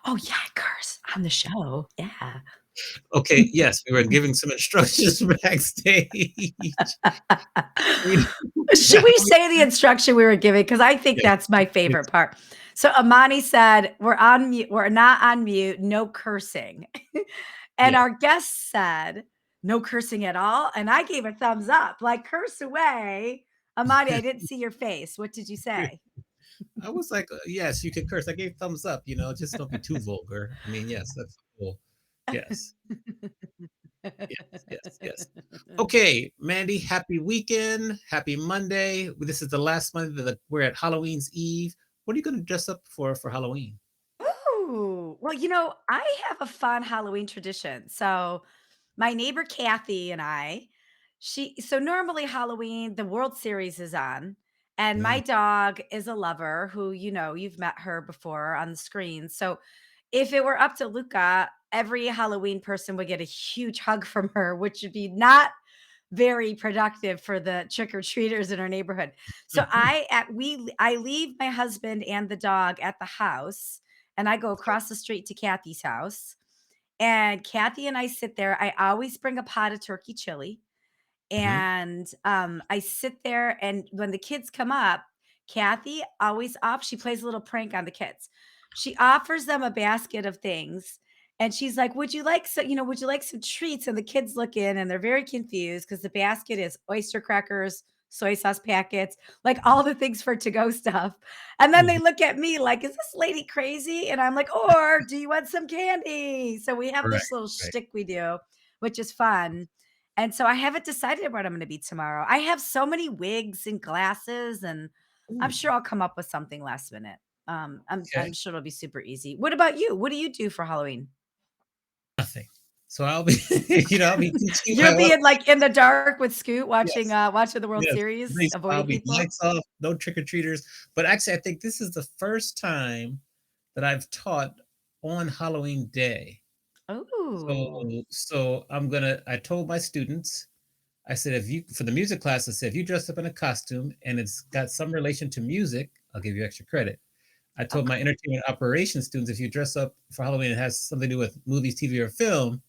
Oh, yeah, curse on the show. Yeah. Okay, yes, we were giving some instructions backstage. We Should we say the instruction we were giving? Because I think yes, that's my yes. favorite part. So Amani said, "We're on mute. We're not on mute. No cursing." And Yeah. our guest said, "No cursing at all." And I gave a thumbs up, like curse away. Amani, I didn't see your face. What did you say? I was like, "Yes, you can curse." I gave thumbs up, just don't be too vulgar. I mean, yes, that's cool. Yes. Yes, yes, yes. Okay, Mandy, happy weekend. Happy Monday. This is the last Monday that we're at Halloween's Eve. What are you going to dress up for Halloween? Ooh, well, I have a fun Halloween tradition. So, my neighbor Kathy and so normally Halloween, the World Series is on, and my Mm, dog is a lover who, you've met her before on the screen. So, if it were up to Luca, every Halloween person would get a huge hug from her, which would be not very productive for the trick or treaters in our neighborhood. So I leave my husband and the dog at the house and I go across the street to Kathy's house. And Kathy and I sit there. I always bring a pot of turkey chili. mhm. And I sit there and when the kids come up, Kathy always she plays a little prank on the kids. She offers them a basket of things and she's like, would you like some treats? And the kids look in and they're very confused because the basket is oyster crackers, soy sauce packets, like all the things for to-go stuff. And then they Mhm. look at me like, is this lady crazy? And I'm like, or do you want some candy? So we have Right, this little right. shtick we do, which is fun. And so I haven't decided what I'm gonna be tomorrow. I have so many wigs and glasses, and I'm Ooh, sure I'll come up with something last minute. I'm okay. sure it'll be super easy. What about you? What do you do for Halloween? Nothing. So I'll be, I'll be teaching my You're own. being like in the dark with Scoot Yes, watching the World yes. Series, Nice. I'll avoiding be people. lights off, no trick or treaters. But actually, I think this is the first time that I've taught on Halloween Day. So, Oh, I told my students, I said, if you, for the music class, I said, if you dress up in a costume and it's got some relation to music, I'll give you extra credit. I told my okay. entertainment operations students, if you dress up for Halloween and it has something to do with movies, TV, or film,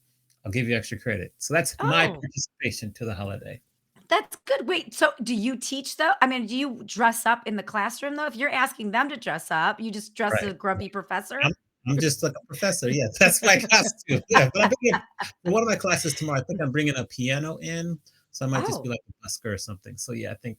I'll give you extra credit. So that's my Oh, participation to the holiday. that's good. Wait, so do you teach though? I mean, do you dress up in the classroom though? If you're asking them to dress up, you just dress as Right. a grumpy professor? I'm, I'm just like a professor. Yeah, that's my costume. Yeah, but I'm bringing for one of my classes tomorrow. I think I'm bringing a piano in, so I might just be Oh, like a busker or something. So yeah, I think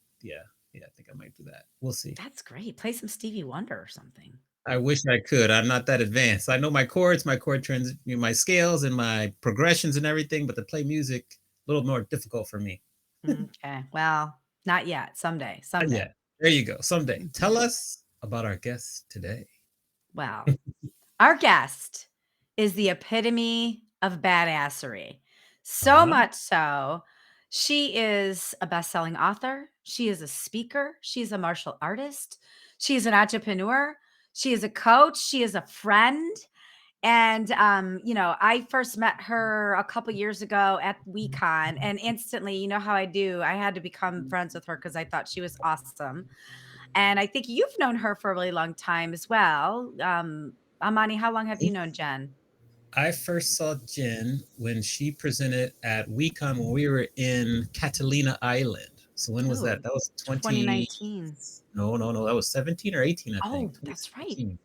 I might do that. We'll see. that's great. Play some Stevie Wonder or something. I wish I could. I'm not that advanced. I know my chords, my chord trends, my scales, and my progressions and everything, but to play music, a little more difficult for me. Okay. Well, not yet. Someday. Yeah, Someday. there you go. Someday. Tell Mhm. us about our guest today. Well, our guest is the epitome of badassery. So Uh-huh. much so, she is a best-selling author. She is a speaker. She is a martial artist. She is an entrepreneur. She is a coach. She is a friend. And I first met her a couple years ago at WeCon, and instantly, you know how I do, I had to become friends with her because I thought she was awesome. And I think you've known her for a really long time as well. Amani, how long have you known Jen? I first saw Jen when she presented at WeCon when we were in Catalina Island. So when was that? Oh, That was 20. 2019. No, no, no. That was 17 or 18, I think. Oh, that's right. 2017.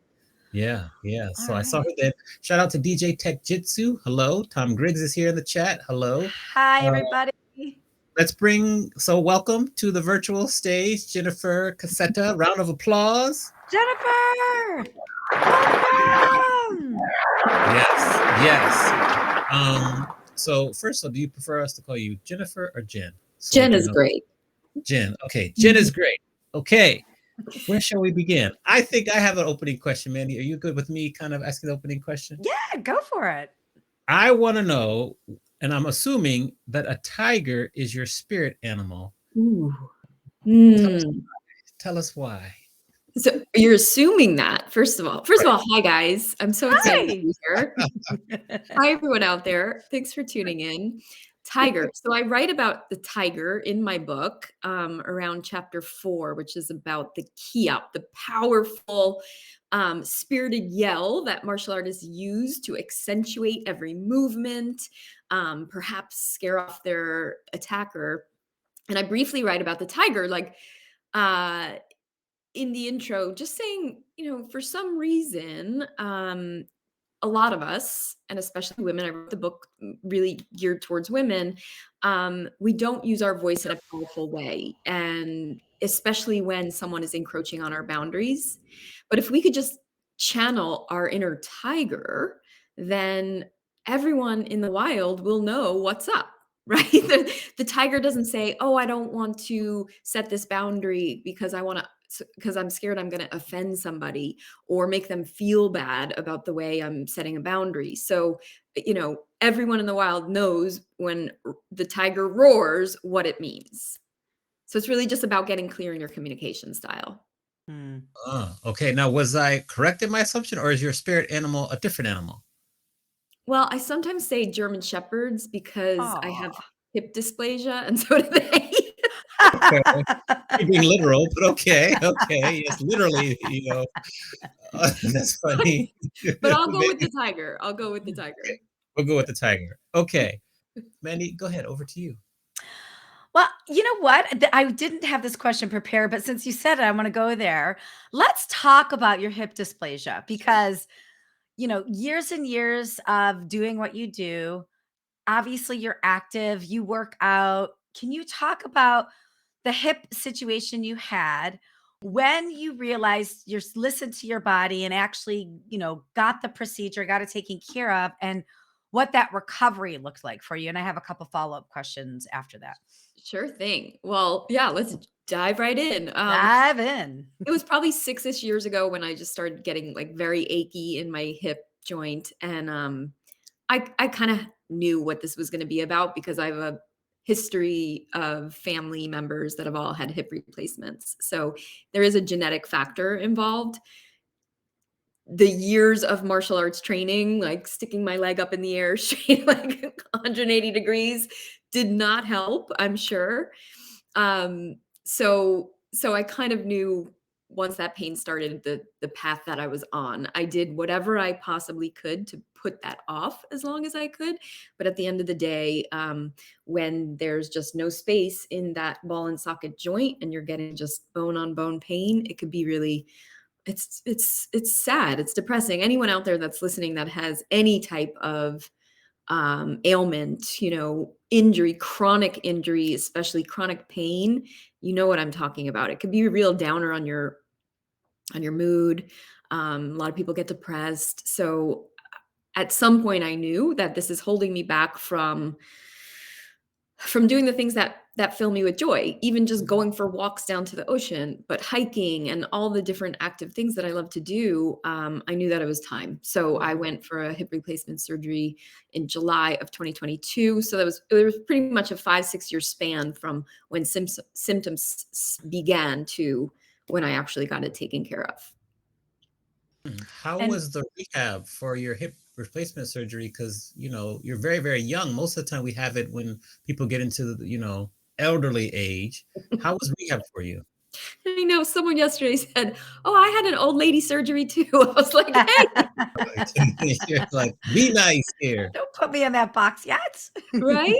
Yeah, yeah. All So I saw her right. then. Shout out to DJ Tech Jitsu. Hello. Tom Griggs is here in the chat. Hello. Hi, Uh, everybody. welcome to the virtual stage, Jennifer Cassetta. Round of applause. Jennifer, welcome. Yes, yes. So first of all, do you prefer us to call you Jennifer or Jen? So we Jen can is know. great. Jen. Okay, Jen is great. Okay, where shall we begin? I think I have an opening question, Mandy. Are you good with me kind of asking the opening question? Yeah, go for it. I want to know, and I'm assuming that a tiger is your spirit animal. Ooh. Tell us, Mm. tell us why. So you're assuming that, first of all. First of Right. all, hi guys. I'm so excited to Hi. be here. Hi everyone out there. Thanks for tuning in. Tiger. So I write about the tiger in my book around chapter 4, which is about the kiap, the powerful, spirited yell that martial artists use to accentuate every movement, perhaps scare off their attacker. And I briefly write about the tiger, like uh, in the intro, just saying, for some reason, a lot of us, and especially women, I wrote the book really geared towards women, we don't use our voice in a powerful way. And especially when someone is encroaching on our boundaries. But if we could just channel our inner tiger, then everyone in the wild will know what's up. Right? The tiger doesn't say, "Oh, I don't want to set this boundary because because I'm scared I'm going to offend somebody or make them feel bad about the way I'm setting a boundary." So, everyone in the wild knows when the tiger roars what it means. So it's really just about getting clear in your communication style. Mm. Oh, okay. Now, was I correct in my assumption, or is your spirit animal a different animal? Well, I sometimes say German shepherds because I have Aw. hip dysplasia and so do they. Okay. You're being literal, but okay, okay. Yes, literally, that's funny. But I'll go with the tiger. I'll go with the tiger. We'll go with the tiger. Okay. Mandy, go ahead. Over to you. Well, you know what? I didn't have this question prepared, but since you said it, I want to go there. Let's talk about your hip dysplasia because, years and years of doing what you do, obviously you're active, you work out. Can you talk about the hip situation you had when you realized listened to your body and actually, got the procedure, got it taken care of, and what that recovery looked like for you? And I have a couple follow-up questions after that. Sure thing. Well, yeah, let's dive right in. Dive in. It was probably 6-ish years ago when I just started getting like very achy in my hip joint. And I kind of knew what this was going to be about because I have a history of family members that have all had hip replacements. So there is a genetic factor involved. The years of martial arts training, like sticking my leg up in the air straight like 180 degrees, did not help, I'm sure. So I kind of knew once that pain started the path that I was on. I did whatever I possibly could to put that off as long as I could. But at the end of the day, when there's just no space in that ball and socket joint and you're getting just bone on bone pain, it could be really it's sad. It's depressing. Anyone out there that's listening that has any type of ailment, injury, chronic injury, especially chronic pain, you know what I'm talking about. It could be a real downer on your mood. A lot of people get depressed. So at some point I knew that this is holding me back from doing the things that fill me with joy, even just going for walks down to the ocean, but hiking and all the different active things that I love to do. I knew that it was time. So I went for a hip replacement surgery in July of 2022. So it was pretty much a 5-6 year span from when symptoms began to when I actually got it taken care of. How And was the rehab for your hip replacement surgery? Because, you're very, very young. Most of the time we have it when people get into the, elderly age. How was rehab for you? I know someone yesterday said, "Oh, I had an old lady surgery too." I was like, "Hey, Right. You're like, be nice here. don't put me in that box yet. right?"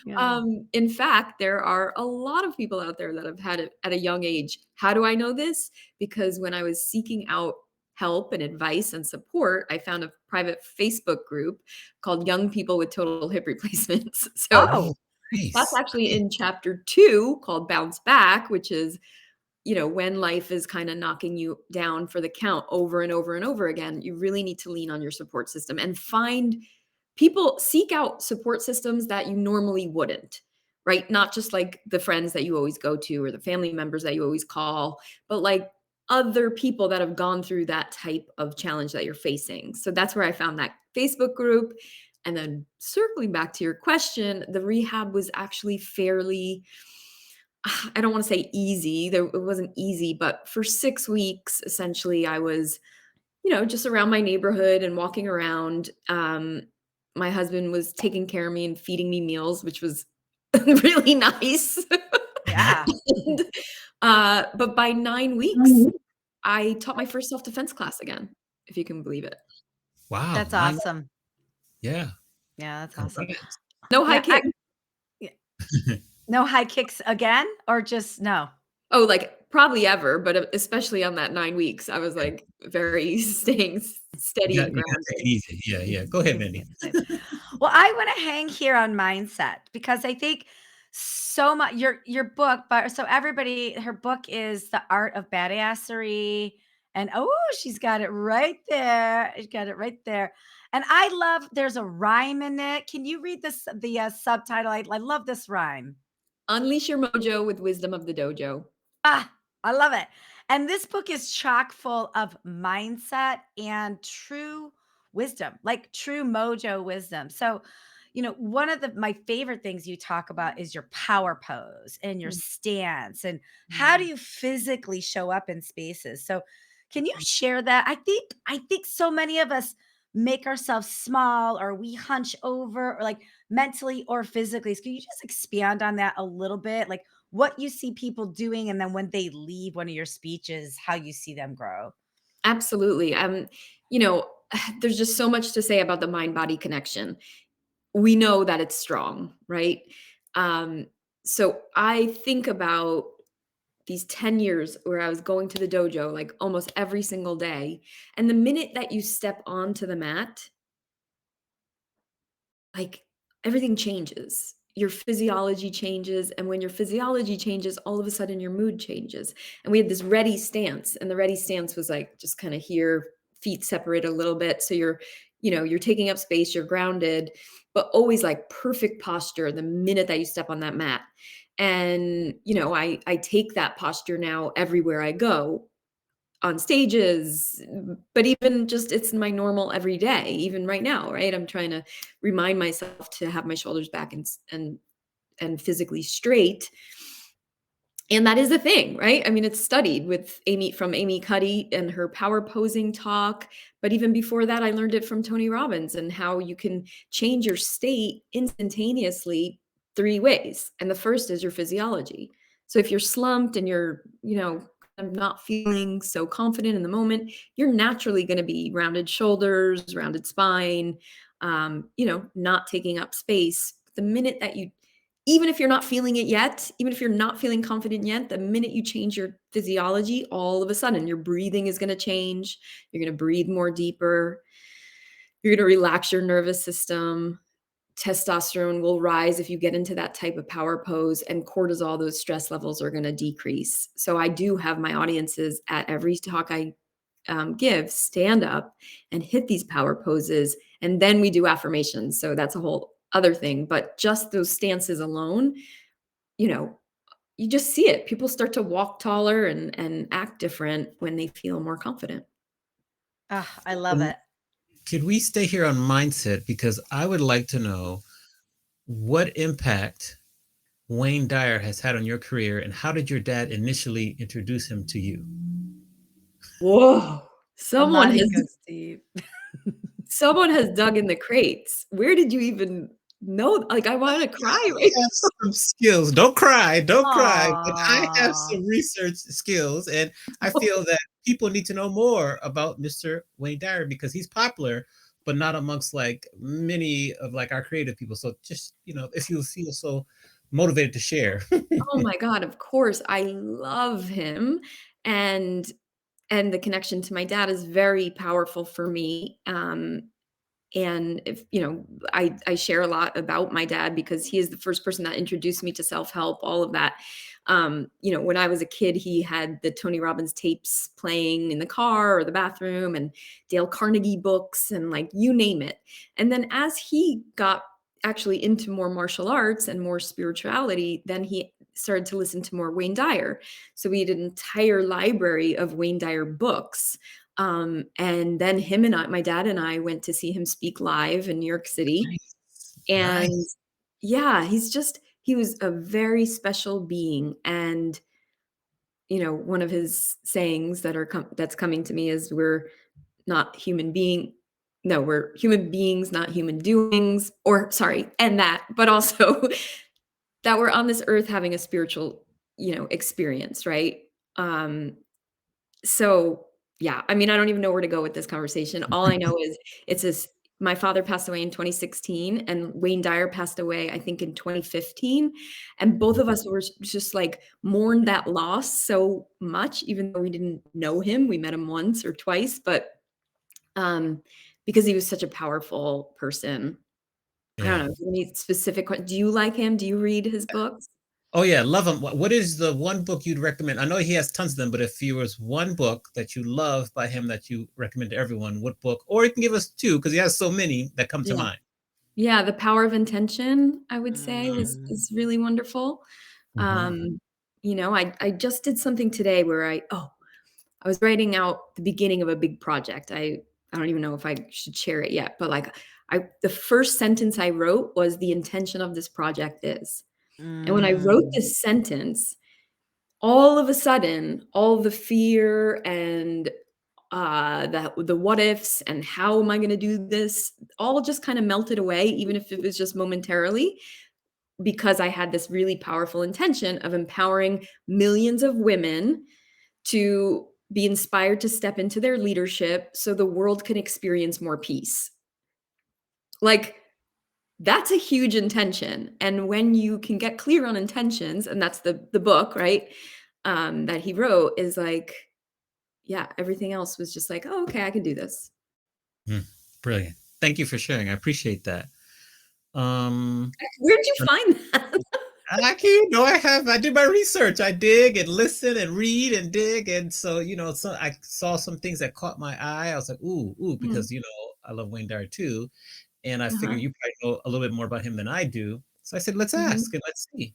Yeah. In fact, there are a lot of people out there that have had it at a young age. How do I know this? Because when I was seeking out help and advice and support, I found a private Facebook group called Young People with Total Hip Replacements. So Oh, Oh, that's nice. actually Nice. in chapter 2 called Bounce Back, which is when life is kind of knocking you down for the count over and over and over again, you really need to lean on your support system and seek out support systems that you normally wouldn't, right? Not just like the friends that you always go to or the family members that you always call, but like other people that have gone through that type of challenge that you're facing. So that's where I found that Facebook group. And then circling back to your question, the rehab was actually fairly, I don't want to say easy. It wasn't easy, but for 6 weeks, essentially, I was, just around my neighborhood and walking around. My husband was taking care of me and feeding me meals, which was really nice. Yeah. And, but by 9 weeks, I taught my first self-defense class again, if you can believe it. Wow, That's 9, awesome. yeah, Yeah, that's awesome. congrats. No high Yeah, kick. yeah. No high kicks again or just no? Oh, like, probably ever, but especially on that 9 weeks, I was, like, very staying steady and You gotta take it grounded. easy. Yeah, yeah. Go ahead, Yeah, yeah, Mandy. same. Well, I wanna hang here on mindset because I think so much your book, but so everybody her book is The Art of Badassery, and oh, she's got it right there. She's got it right there. And I love there's a rhyme in it. Can you read this the subtitle? I love this rhyme. Unleash your mojo with wisdom of the dojo. Ah, I love it. And this book is chock full of mindset and true wisdom, like true mojo wisdom. So, one of my favorite things you talk about is your power pose and your stance and how do Mhm. you physically show up in spaces. So, can you share that? I think so many of us make ourselves small or we hunch over or like mentally or physically. So can you just expand on that a little bit? Like what you see people doing, and then when they leave one of your speeches, how you see them grow. Absolutely. You know, there's just so much to say about the mind-body connection. We know that it's strong, right? Um, so I think about these 10 years where I was going to the dojo like almost every single day. And the minute that you step onto the mat, like everything changes. Your physiology changes. And when your physiology changes, all of a sudden your mood changes. And we had this ready stance. And the ready stance was like just kind of here, feet separate a little bit. So you're taking up space, you're grounded, but always like perfect posture the minute that you step on that mat. And I take that posture now everywhere I go on stages, but even just it's my normal every day, even right now, right? I'm trying to remind myself to have my shoulders back and physically straight. And that is a thing, right? I mean, it's studied with Amy Cuddy and her power posing talk. But even before that, I learned it from Tony Robbins and how you can change your state instantaneously 3 ways. And the first is your physiology. So if you're slumped and you're kind of not feeling so confident in the moment, you're naturally going to be rounded shoulders, rounded spine, not taking up space. The minute that you even if you're not feeling it yet, even if you're not feeling confident yet, the minute you change your physiology, all of a sudden your breathing is going to change. You're going to breathe more deeper. You're going to relax your nervous system. Testosterone will rise if you get into that type of power pose, and cortisol, those stress levels are going to decrease. So I do have my audiences at every talk I give stand up and hit these power poses. And then we do affirmations. So that's a whole other thing. But just those stances alone, you know, you just see it. People start to walk taller and act different when they feel more confident. Ah, I love it. Could we stay here on mindset? Because I would like to know what impact Wayne Dyer has had on your career and how did your dad initially introduce him to you? Whoa. A Someone lot he has goes deep. someone has dug in the crates. Where did you even know? Like, I want to cry right I have some skills. Don't cry, don't cry. But I have Aw. some research skills, and I feel that people need to know more about Mr. Wayne Dyer because he's popular, but not amongst like many of like our creative people. So just if you feel so motivated to share. Oh my God, of course. I love him. And and the connection to my dad is very powerful for me. And if I share a lot about my dad because he is the first person that introduced me to self-help, all of that. When I was a kid, he had the Tony Robbins tapes playing in the car or the bathroom and Dale Carnegie books and like you name it. And then as he got actually into more martial arts and more spirituality, then he started to listen to more Wayne Dyer. So we had an entire library of Wayne Dyer books. And then my dad and I went to see him speak live in New York City. Nice. And Nice. yeah, he was a very special being. And, one of his sayings that's coming to me is we're not human being. no, we're human beings, not human doings, or sorry, and that, but also that we're on this earth having a spiritual, experience, right? Um, so yeah, I mean, I don't even know where to go with this conversation. All I know is it's this my father passed away in 2016 and Wayne Dyer passed away, I think, in 2015. And both of us were just like mourned that loss so much, even though we didn't know him. We met him once or twice, but um, because he was such a powerful person. I don't Yeah. know. Do you have any specific do you like him? Do you read his books? Oh yeah, love him. What is the one book you'd recommend? I know he has tons of them, but if there was one book that you love by him that you recommend to everyone, what book? Or you can give us two because he has so many that come to Yeah. mind. Yeah, The Power of Intention, I would say is Mm. is really wonderful. Mhm. I just did something today where I was writing out the beginning of a big project. I don't even know if I should share it yet, but like the first sentence I wrote was the intention of this project is. And when I wrote Mm. this sentence, all of a sudden, all the fear and the what ifs and how am I going to do this all just kind of melted away, even if it was just momentarily, because I had this really powerful intention of empowering millions of women to be inspired to step into their leadership so the world can experience more peace. Like, that's a huge intention. And when you can get clear on intentions, and that's the book, right? That he wrote is like, yeah, everything else was just like, oh, okay, I can do this. Mm, brilliant. Thank you for sharing. I appreciate that. Um, Where'd you find that? I do my research. I dig and listen and read and dig. And so, so I saw some things that caught my eye. I was like, ooh, Mm, because, I love Wayne Dyer too. And I figure uh-huh. you probably know a little bit more about him than I do. So I said, let's ask Mhm. and let's see.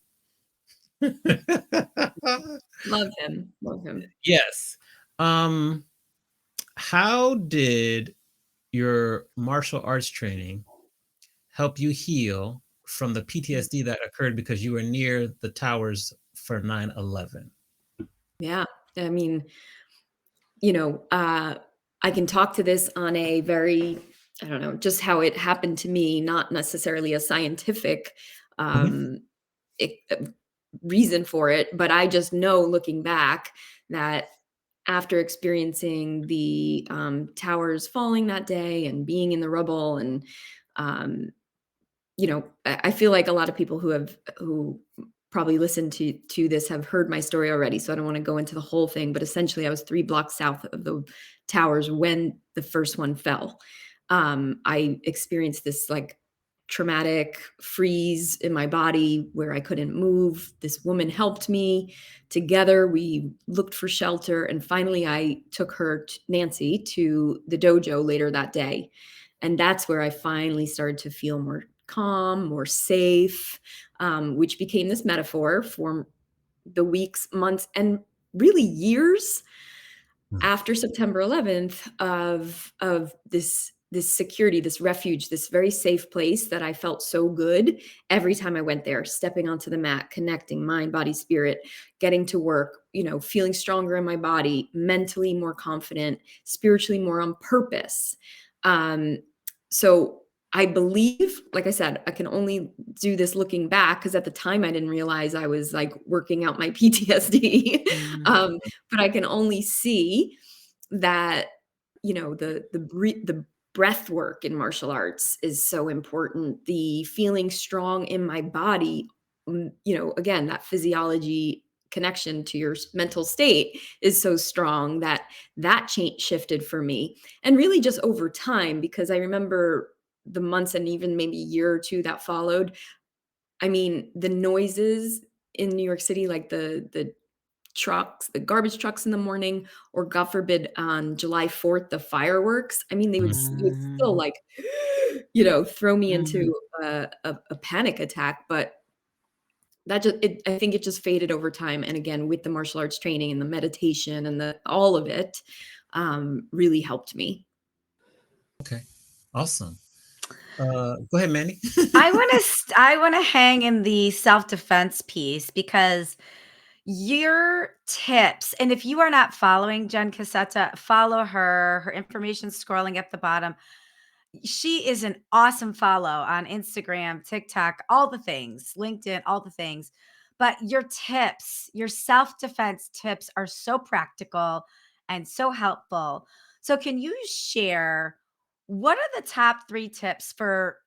Love him, love him. Yes. Um, how did your martial arts training help you heal from the Mm, PTSD that occurred because you were near the towers for 9/11? yeah, I mean, you know, uh, I can talk to this on a very, I don't know, just how it happened to me, not necessarily a scientific, Mhm. um, e reason for it, but I just know looking back that after experiencing the, towers falling that day and being in the rubble and, um, I feel like a lot of people who probably listened to this have heard my story already, so I don't wanna go into the whole thing, but essentially, I was 3 blocks south of the towers when the first one fell. I experienced this, like, traumatic freeze in my body where I couldn't move. This woman helped me. Together, we looked for shelter, and finally, I took her t Nancy, to the dojo later that day, and that's where I finally started to feel more calm, more safe, which became this metaphor for the weeks, months, and really years Mm. after September 11th of this security, this refuge, this very safe place that I felt so good every time I went there, stepping onto the mat, connecting mind, body, spirit, getting to work, feeling stronger in my body, mentally more confident, spiritually more on purpose. Um, so I believe, like I said, I can only do this looking back because at the time I didn't realize I was like working out my PTSD. Mm. But I can only see that, the breath work in martial arts is so important. The feeling strong in my body, again, that physiology connection to your mental state is so strong that change shifted for me. And really just over time, because I remember the months and even maybe a year or two that followed. I mean, the noises in New York City, like the trucks, the garbage trucks in the morning, or God forbid, on July 4th, the fireworks. I mean, they would still Mm. like, throw me Mm. into a panic attack. But I think it just faded over time. And again, with the martial arts training and the meditation and the all of it, really helped me. Okay. Awesome. Go ahead, Manny. I wanna hang in the self-defense piece because your tips, and if you are not following Jen Cassetta, follow her. Her information's scrolling at the bottom. She is an awesome follow on Instagram, TikTok, all the things, LinkedIn, all the things. But your tips, your self defense tips are so practical and so helpful. So, can you share what are the top 3 tips for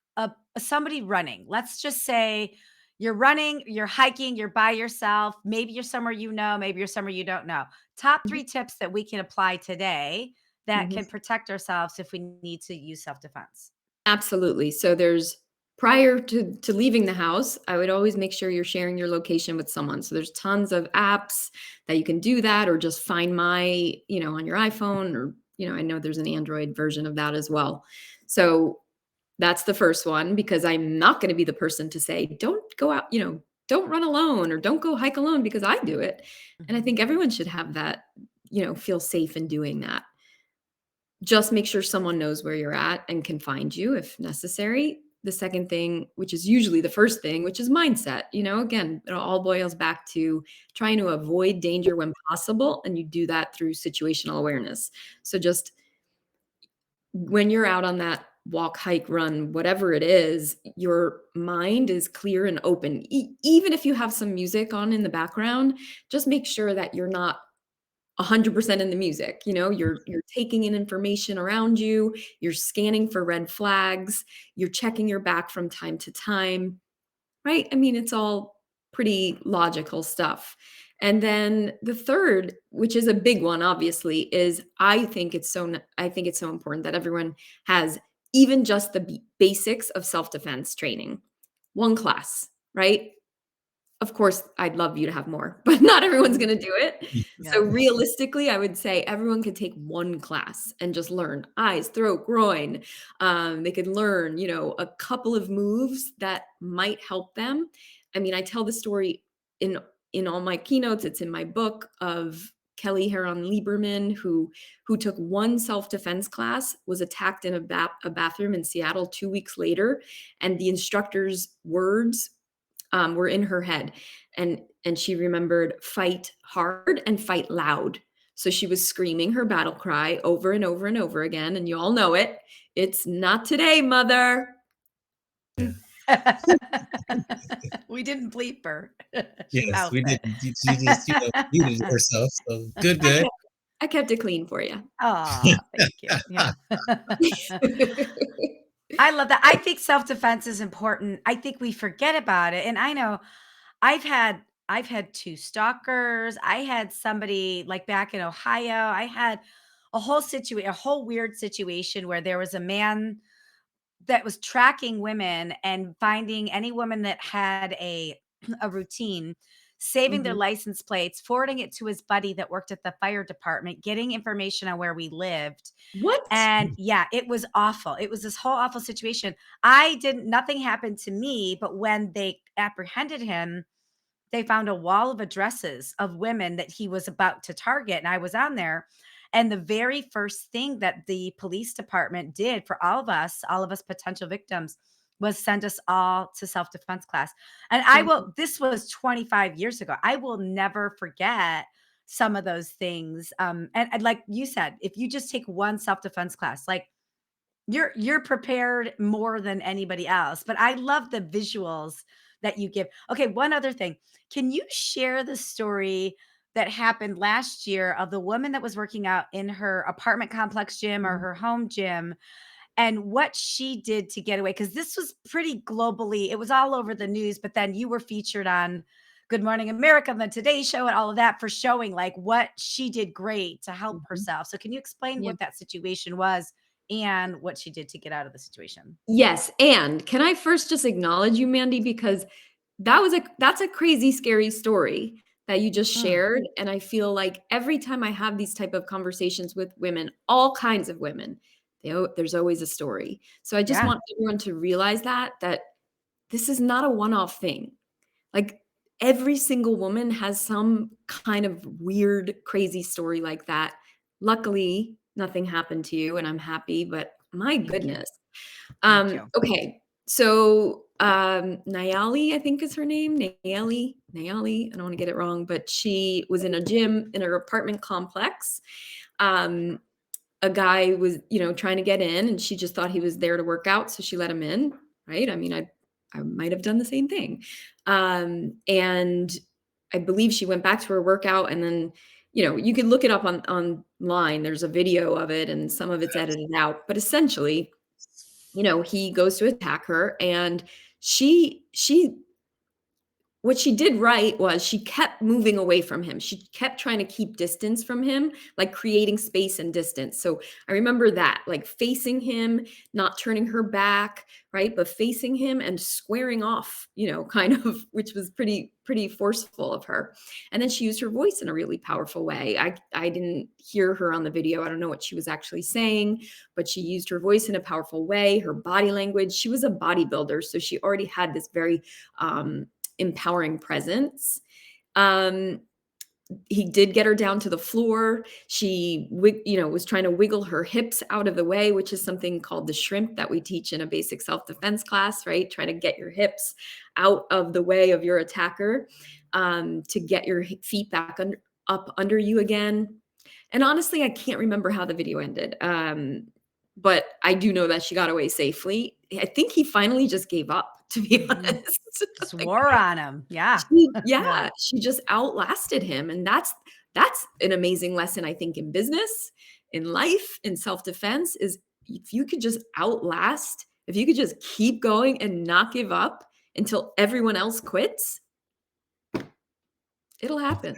somebody running? Let's just say you're running, you're hiking, you're by yourself. Maybe you're somewhere you know, maybe you're somewhere you don't know. Top Mhm, 3 tips that we can apply today that mhm. can protect ourselves if we need to use self-defense. Absolutely. So there's prior to leaving the house, I would always make sure you're sharing your location with someone. So there's tons of apps that you can do that, or just find my, on your iPhone, or, I know there's an Android version of that as well. So that's the first one, because I'm not going to be the person to say, don't go out, don't run alone, or don't go hike alone, because I do it. And I Mhm. think everyone should have that, feel safe in doing that. Just make sure someone knows where you're at and can find you if necessary. The second thing, which is usually the first thing, which is mindset. Again, it all boils back to trying to avoid danger when possible. And you do that through situational awareness. So just when you're out on that walk, hike, run, whatever it is, your mind is clear and open. Even if you have some music on in the background, just make sure that you're not 100% in the music. You're taking in information around you, you're scanning for red flags, you're checking your back from time to time, right? I mean, it's all pretty logical stuff. And then the third, which is a big one obviously, is I think it's so important that everyone has even just the basics of self-defense training. One class, right? Of course, I'd love you to have more, but not everyone's Mhm. gonna do it. So Yeah. realistically, I would say everyone could take one class and just learn eyes, throat, groin. They could learn, a couple of moves that might help them. I mean, I tell the story in in all my keynotes. It's in my book, of Kelly Heron Lieberman, who took one self-defense class, was attacked in a bathroom in Seattle 2 weeks later, and the instructor's words were in her head, and she remembered fight hard and fight loud. So she was screaming her battle cry over and over and over again, and you all know it. It's not today, mother. Yeah. We didn't bleep her. She Yes, we mouthed it. didn't. She just, muted herself. So good, I good. kept I kept it clean for you. Aw, thank you. Yeah. I love that. I think self-defense is important. I think we forget about it, and I know I've had 2 stalkers. I had somebody, like, back in Ohio, I had a whole weird situation where there was a man that was tracking women and finding any woman that had a routine, saving their Mhm. license plates, forwarding it to his buddy that worked at the fire department, getting information on where we lived. What? And yeah, it was awful. It was this whole awful situation. I didn't Nothing happened to me, but when they apprehended him, they found a wall of addresses of women that he was about to target, and I was on there. And the very first thing that the police department did for all of us potential victims, was send us all to self-defense class. And Mhm. this was 25 years ago. I will never forget some of those things. And like you said, if you just take one self-defense class, like you're prepared more than anybody else, but I love the visuals that you give. Okay, one other thing. Can you share the story that happened last year of the woman that was working out in her apartment complex gym or Mhm. her home gym and what she did to get away? Because this was pretty globally, it was all over the news, but then you were featured on Good Morning America, and the Today Show, and all of that for showing like what she did great to help Mhm. herself. So can you explain Yeah. what that situation was and what she did to get out of the situation? Yes, and can I first just acknowledge you, Mandy, because that's a crazy, scary story that you just Mm, shared, and I feel like every time I have these type of conversations with women, all kinds of women, there's always a story. So I just yeah. want everyone to realize that this is not a one-off thing. Like, every single woman has some kind of weird, crazy story like that. Luckily, nothing happened to you, and I'm happy, but my Thank you. goodness. Thank you. Okay. So, Nayali, I think is her name. Nayali. I don't want to get it wrong, but she was in a gym in her apartment complex. Um, a guy was, trying to get in, and she just thought he was there to work out, so she let him in, right? I mean, I might have done the same thing. And I believe she went back to her workout, and then, you can look it up on online. There's a video of it, and some of it's edited out, but essentially, he goes to attack her, and she what she did right was she kept moving away from him. She kept trying to keep distance from him, like creating space and distance. So I remember that, like facing him, not turning her back, right? But facing him and squaring off, kind of, which was pretty forceful of her. And then she used her voice in a really powerful way. I didn't hear her on the video. I don't know what she was actually saying, but she used her voice in a powerful way, her body language. She was a bodybuilder, so she already had this very empowering presence. He did get her down to the floor. She, was trying to wiggle her hips out of the way, which is something called the shrimp that we teach in a basic self-defense class, right? Try to get your hips out of the way of your attacker, to get your feet back up under you again. And honestly, I can't remember how the video ended. But I do know that she got away safely. I think he finally just gave up, to be honest. Just wore on him. Yeah. She just outlasted him. And that's an amazing lesson, I think, in business, in life, in self-defense, is if you could just keep going and not give up until everyone else quits, it'll happen.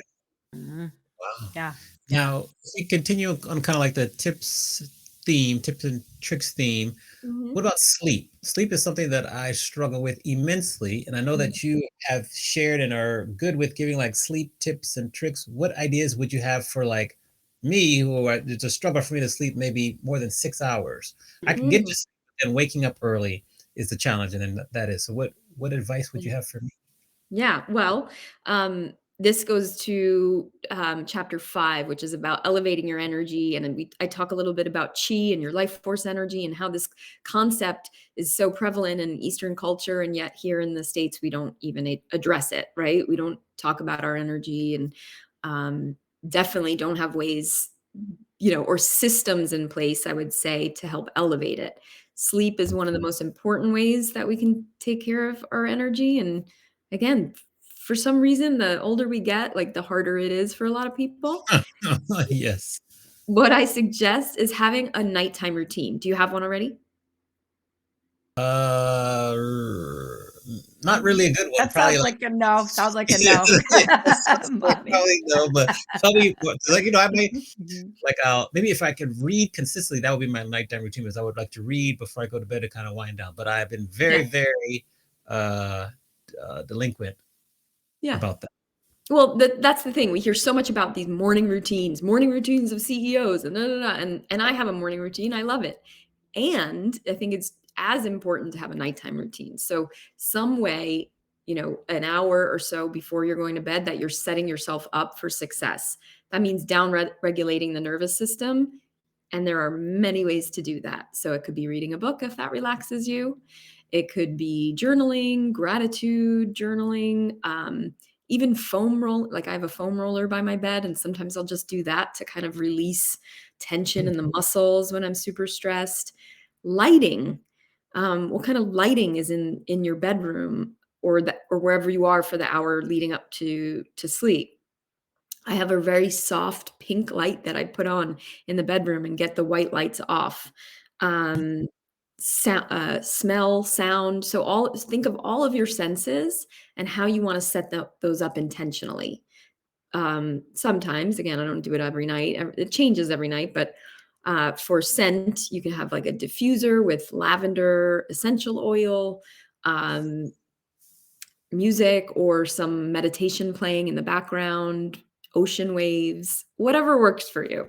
Mhm. Wow. Yeah. Now, if we continue on kind of like the tips and tricks theme. Mhm. What about sleep? Sleep is something that I struggle with immensely, and I know that you have shared and are good with giving like sleep tips and tricks. What ideas would you have for like me, it's a struggle for me to sleep maybe more than 6 hours? I can get Mhm. to sleep, and waking up early is the challenge, and then that is. So what advice would you have for me? Yeah, well, this goes to chapter 5, which is about elevating your energy, and then I talk a little bit about chi and your life force energy, and how this concept is so prevalent in Eastern culture, and yet here in the States we don't even address it. Right? We don't talk about our energy, and definitely don't have ways, or systems in place, I would say, to help elevate it. Sleep is one of the most important ways that we can take care of our energy, and again, for some reason, the older we get, like, the harder it is for a lot of people. Yes. What I suggest is having a nighttime routine. Do you have one already? Uh, Not really a good one. That Probably sounds like like a no. Sounds like a yes, no. that's Mommy. probably no, but probably like I may Mhm. like I'll maybe if I could read consistently, that would be my nighttime routine. Because I would like to read before I go to bed to kind of wind down. But I've been Yeah, very uh, delinquent yeah. about that. Well, that's the thing. We hear so much about these morning routines of CEOs, and da, da, da, and I have a morning routine. I love it. And I think it's as important to have a nighttime routine. So some way, an hour or so before you're going to bed, that you're setting yourself up for success. That means down regulating the nervous system. And there are many ways to do that. So it could be reading a book if that relaxes you. It could be journaling, gratitude journaling, even foam roll. Like, I have a foam roller by my bed, and sometimes I'll just do that to kind of release tension in the muscles when I'm super stressed. Lighting. What kind of lighting is in your bedroom, or wherever you are for the hour leading up to sleep? I have a very soft pink light that I put on in the bedroom and get the white lights off. Um, Smell, sound. So think of all of your senses and how you want to set those up intentionally. Sometimes, again, I don't do it every night. It changes every night, but for scent, you can have like a diffuser with lavender essential oil, um, music, or some meditation playing in the background, ocean waves, whatever works for you.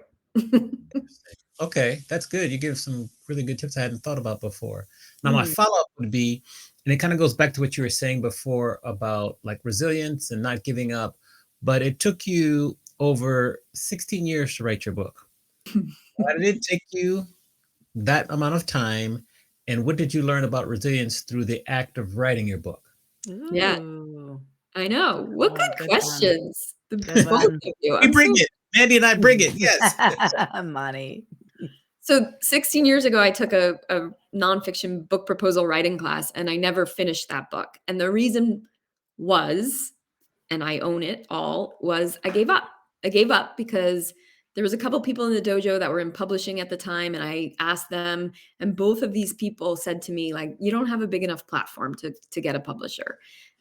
Okay, that's good. You give some really good tips I hadn't thought about before. Now, my Mhm. follow-up would be, and it kind of goes back to what you were saying before about like resilience and not giving up, but it took you over 16 years to write your book. Why did it take you that amount of time? And what did you learn about resilience through the act of writing your book? Yeah, Ooh. I know. What Oh, good good one. questions. Good Both one. of you. We I'm bring so it. Mandy and I bring it. Yes. Money. So 16 years ago, I took a nonfiction book proposal writing class, and I never finished that book. And the reason was, and I own it all, was I gave up. I gave up because there was a couple people in the dojo that were in publishing at the time, and I asked them, and both of these people said to me, like, you don't have a big enough platform to get a publisher.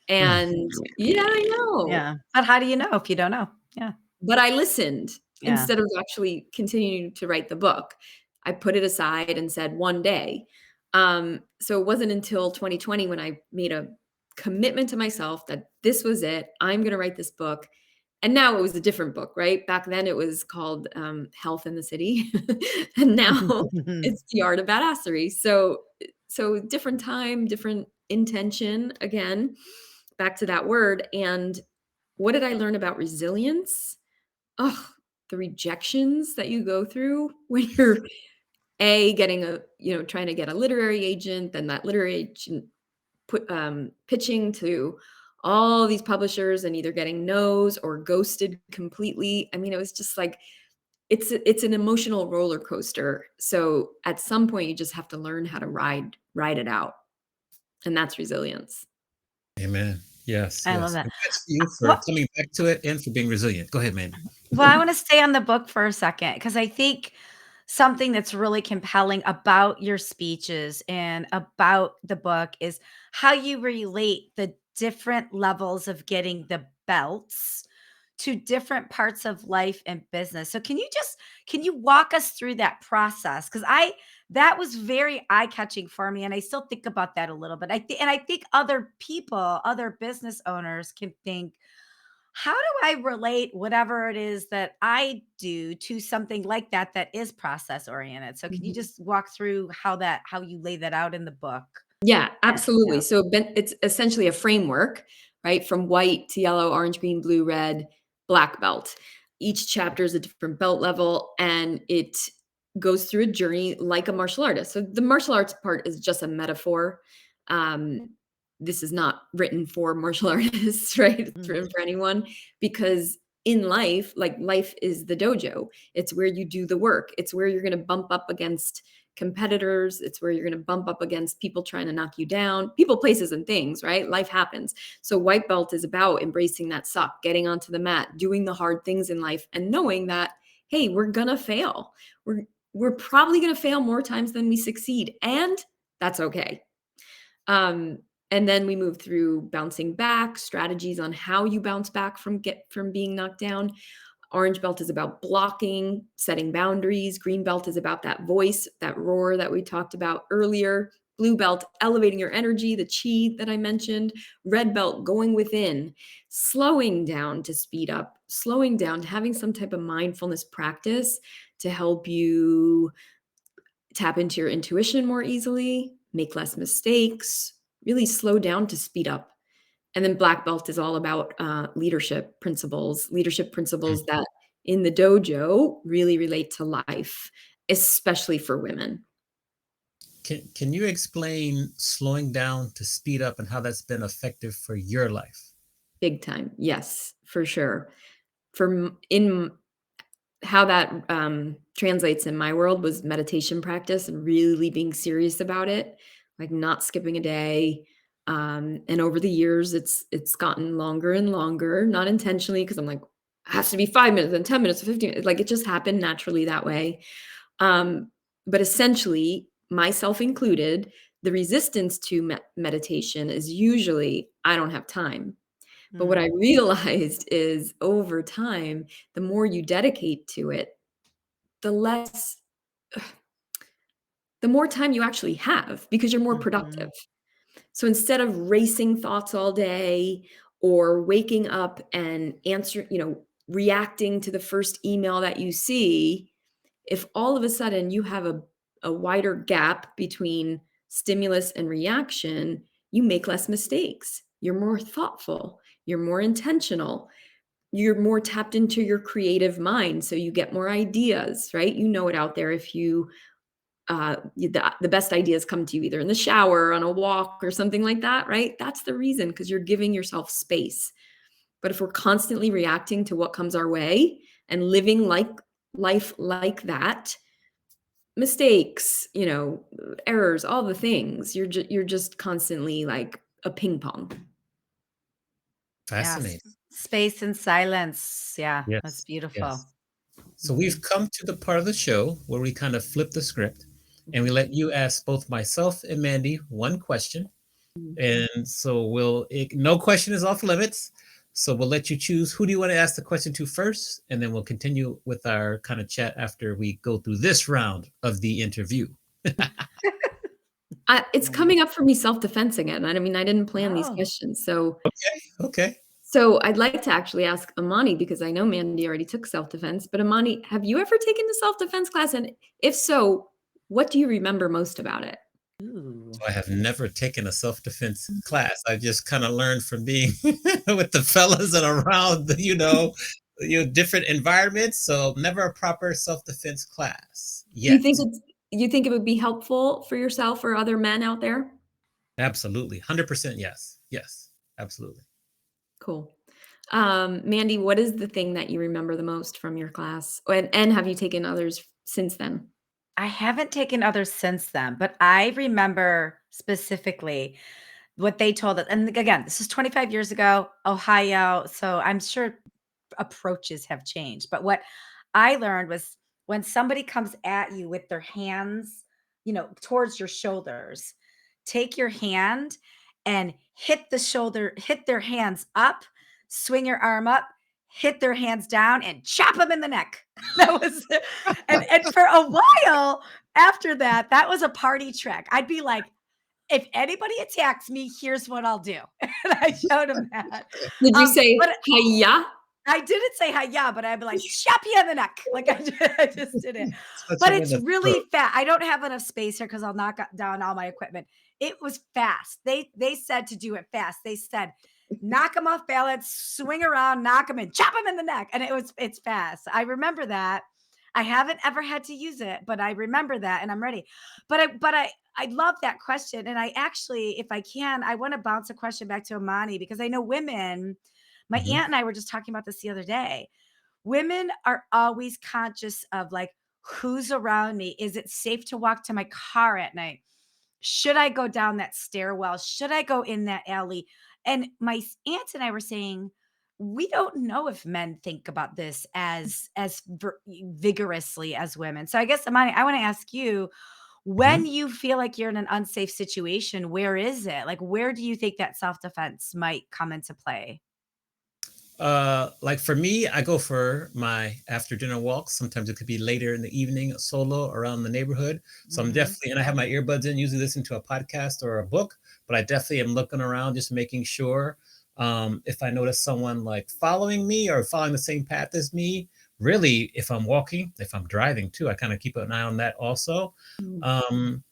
Mm. And yeah, I know. Yeah. But how do you know if you don't know? Yeah. But I listened Yeah. instead of actually continuing to write the book. I put it aside and said one day. So it wasn't until 2020 when I made a commitment to myself that this was it. I'm going to write this book. And now it was a different book, right? Back then it was called Health in the City. And now it's The Art of Badassery. So different time, different intention, again, back to that word. And what did I learn about resilience? Oh, the rejections that you go through when you're getting trying to get a literary agent, then that literary agent pitching to all these publishers and either getting no's or ghosted completely. I mean, it was just like, it's an emotional roller coaster. So at some point you just have to learn how to ride it out. And that's resilience. Amen. Yes. I Yes. love that. Congrats to you for What coming back to it and for being resilient. Go ahead, man. Well, I want to stay on the book for a second because I think something that's really compelling about your speeches and about the book is how you relate the different levels of getting the belts to different parts of life and business. So can you walk us through that process? Because I that was very eye-catching for me. And I still think about that a little bit. I think other people, other business owners can think, how do I relate whatever it is that I do to something like that that is process oriented? So can you Mhm. just walk through how you lay that out in the book? Yeah, Yeah. absolutely. So it's essentially a framework, right? From white to yellow, orange, green, blue, red, black belt. Each chapter is a different belt level, and it goes through a journey like a martial artist. So the martial arts part is just a metaphor. Um, this is not written for martial artists, right? It's Mm, written for anyone because in life, like life is the dojo. It's where you do the work. It's where you're going to bump up against competitors. It's where you're going to bump up against people trying to knock you down, people, places, and things, right? Life happens. So, white belt is about embracing that suck, getting onto the mat, doing the hard things in life, and knowing that, hey, we're going to fail. We're probably going to fail more times than we succeed. And that's okay. Um, and then we move through bouncing back, strategies on how you bounce back from being knocked down. Orange belt is about blocking, setting boundaries. Green belt is about that voice, that roar that we talked about earlier. Blue belt, elevating your energy, the chi that I mentioned. Red belt, going within, slowing down to speed up, slowing down, having some type of mindfulness practice to help you tap into your intuition more easily, make less mistakes, really slow down to speed up. And then black belt is all about leadership Mm. principles that in the dojo really relate to life, especially for women. Can you explain slowing down to speed up and how that's been effective for your life? Big time. Yes, for sure. In how that translates in my world was meditation practice and really being serious about it, like not skipping a day. And over the years, it's gotten longer and longer, not intentionally, because I'm like, it has to be 5 minutes and 10 minutes or 15 minutes. Like it just happened naturally that way. Um, but essentially, myself included, the resistance to meditation is usually I don't have time. But what I mm, realized is over time, the more you dedicate to it, the less the more time you actually have because you're more productive. mhm, So instead of racing thoughts all day or waking up and reacting to the first email that you see, if all of a sudden you have a wider gap between stimulus and reaction, you make less mistakes. You're more thoughtful, you're more intentional, you're more tapped into your creative mind. So you get more ideas, right? You know it out there if the best ideas come to you either in the shower, on a walk, or something like that, right? That's the reason, because you're giving yourself space. But if we're constantly reacting to what comes our way and living like life like that, mistakes, errors, all the things. You're just constantly like a ping pong. Yes. Fascinating. Space and silence. Yeah, that's Yes. beautiful. Yes. So Mhm. we've come to the part of the show where we kind of flip the script and we Mhm. let you ask both myself and Mandy one question. Mhm. And so no question is off limits. So we'll let you choose who do you want to ask the question to first, and then we'll continue with our kind of chat after we go through this round of the interview. It's coming up for me self-defense again. I mean, I didn't plan these Oh. questions. So Okay. so I'd like to actually ask Amani because I know Mandy already took self-defense, but Amani, have you ever taken the self-defense class? And if so, what do you remember most about it? Ooh. So I have never taken a self-defense class. I just kind of learned from being with the fellas and around, different environments. So never a proper self-defense class Do you yet. think you think it would be helpful for yourself or other men out there? Absolutely. 100% yes. Yes. Absolutely. Cool. Mandy, what is the thing that you remember the most from your class? And have you taken others since then? I haven't taken others since then, but I remember specifically what they told us. And again, this is 25 years ago, Ohio. So I'm sure approaches have changed. But what I learned was when somebody comes at you with their hands, towards your shoulders, take your hand and hit their hands up, swing your arm up, hit their hands down and chop them in the neck. That was it. And for a while after that, that was a party trick. I'd be like, if anybody attacks me, here's what I'll do. And I showed him that. Did you say But "Hiya"? I didn't say hi, yeah, but I'd be like, chop you in the neck. Like I just did it. Touch But him in it's the throat. really fast. I don't have enough space here because I'll down all my equipment. It was fast. They said to do it fast. They said, knock them off balance, swing around, knock them in, chop them in the neck. And it's fast. I remember that. I haven't ever had to use it, but I remember that and I'm ready. But I love that question. And I actually, if I can, I want to bounce a question back to Amani because I know women, my Mhm. aunt and I were just talking about this the other day. Women are always conscious of like, who's around me? Is it safe to walk to my car at night? Should I go down that stairwell? Should I go in that alley? And my aunt and I were saying, we don't know if men think about this as vigorously as women. So I guess Amani, I want to ask you, when Mhm. you feel like you're in an unsafe situation, where is it? Like, where do you think that self defense might come into play? Like for me, I go for my after dinner walks. Sometimes it could be later in the evening, solo around the neighborhood. So I'm Mhm. definitely, and I have my earbuds in, usually listen to a podcast or a book, but I definitely am looking around, just making sure if I notice someone like following me or following the same path as me. Really, if I'm walking, if I'm driving too, I kind of keep an eye on that also. Mm. Um,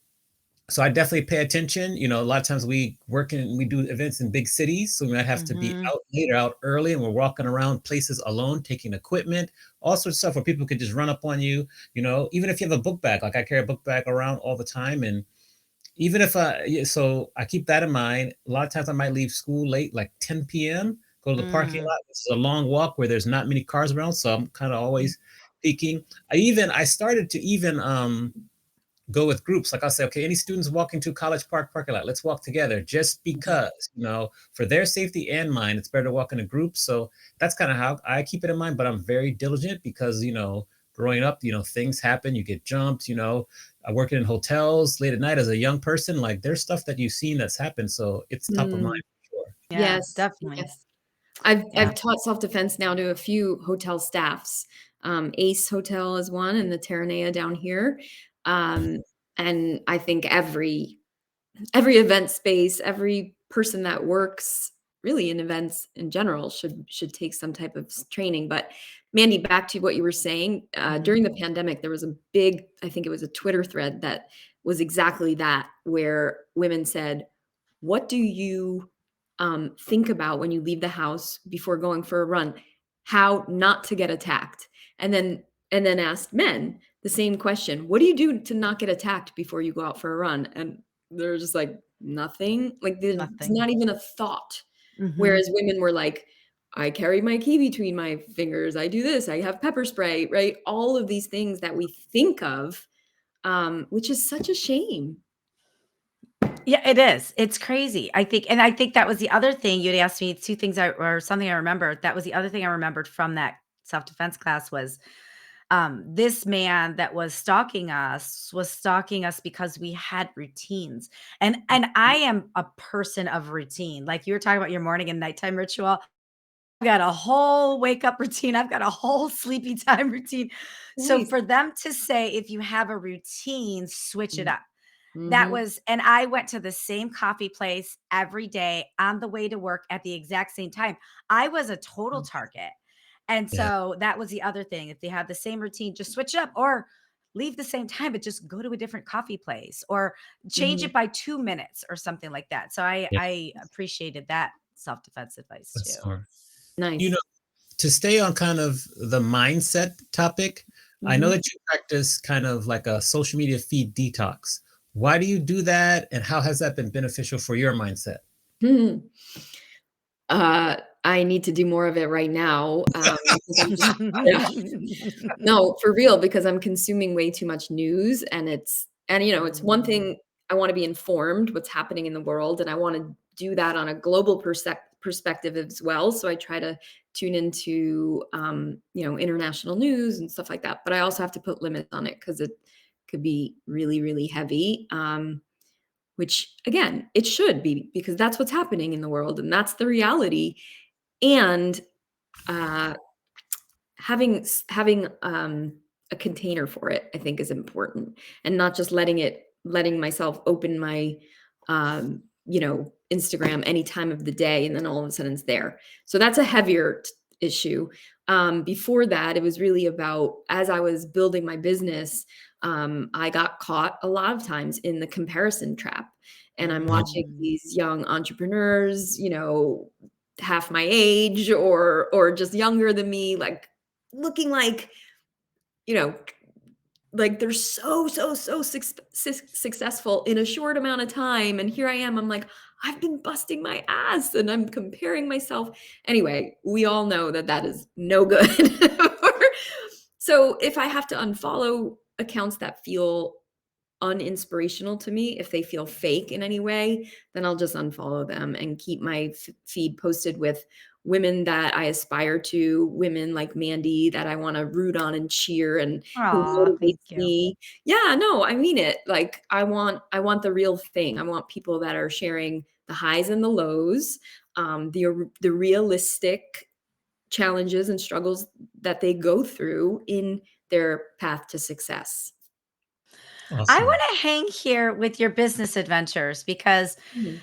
so I definitely pay attention. A lot of times we do events in big cities, so we might have to be Mhm. out later, out early, and we're walking around places alone, taking equipment, all sorts of stuff where people could just run up on you. Even if you have a book bag, like I carry a book bag around all the time, and even if yeah, so I keep that in mind. A lot of times I might leave school late, like 10 p.m., go to the parking Mm. lot. This is a long walk where there's not many cars around, so I'm kind of always peeking. I started to even go with groups. Like I'll say, okay, any students walking to College Park parking lot, let's walk together just Mhm. because, for their safety and mine, it's better to walk in a group. So that's kind of how I keep it in mind, but I'm very diligent because, growing up, things happen, you get jumped, I work in hotels late at night as a young person, like there's stuff that you've seen that's happened. So it's top of mind Mm. for sure. Yeah, Yes, definitely. yes. I've Yeah. I've taught self-defense now to a few hotel staffs. Ace Hotel is one and the Terranea down here. Um, and I think every event space, every person that works really in events in general should take some type of training. But Mandy, back to what you were saying, Mhm. during the pandemic, there was a big, I think it was a Twitter thread that was exactly that, where women said, "What do you think about when you leave the house before going for a run? How not to get attacked?" And then asked men the same question: "What do you do to not get attacked before you go out for a run?" And they're just like, "Nothing." Like, there's Nothing. not even a thought. Mhm. Whereas women were like, "I carry my key between my fingers. I do this. I have pepper spray," right? All of these things that we think of, which is such a shame. Yeah, it is. It's crazy. I think that was the other thing you'd asked me 2 things or something I remembered. That was the other thing I remembered from that self-defense class was, this man that was stalking us because we had routines. And I am a person of routine. Like you were talking about your morning and nighttime ritual. I've got a whole wake up routine. I've got a whole sleepy time routine. So Nice. for them to say, if you have a routine, switch it Mm. up. That Mhm. was and I went to the same coffee place every day on the way to work at the exact same time. I was a total target. And Yeah. so that was the other thing. If they had the same routine, just switch it up or leave the same time, but just go to a different coffee place or change Mhm. it by 2 minutes or something like that. So Yeah. I appreciated that self-defense advice That's too. smart. You know, Nice. to stay on kind of the mindset topic, I know Mhm. that you practice kind of like a social media feed detox. Why do you do that, and how has that been beneficial for your mindset? Uh, I need to do more of it right now, because I'm just yeah. No, for real, because I'm consuming way too much news it's one Mm. thing I wanna be informed what's happening in the world, and I wanna do that on a global perspective as well, so I try to tune into, international news and stuff like that, but I also have to put limits on it because it could be really, really heavy, which again, it should be because that's what's happening in the world and that's the reality, and, uh having a container for it, I think is important, and not just letting myself open my, Instagram any time of the day, and then all of a sudden it's there. So that's a heavier issue. Before that, it was really about as I was building my business, I got caught a lot of times in the comparison trap, and I'm watching Mm. these young entrepreneurs, half my age or just younger than me, like looking like, you know, like they're so successful in a short amount of time. And here I am, I'm like, I've been busting my ass and I'm comparing myself. Anyway, we all know that that is no good. So if I have to unfollow accounts that feel uninspirational to me, if they feel fake in any way, then I'll just unfollow them and keep my feed posted with women that I aspire to, women like Mandy that I want to root on and cheer and who Aw, thank motivates you. me. Yeah, no, I mean it. Like I want the real thing. I want people that are sharing the highs and the lows, the realistic challenges and struggles that they go through in their path to success. I Awesome. wanna hang here with your business adventures because, Mhm.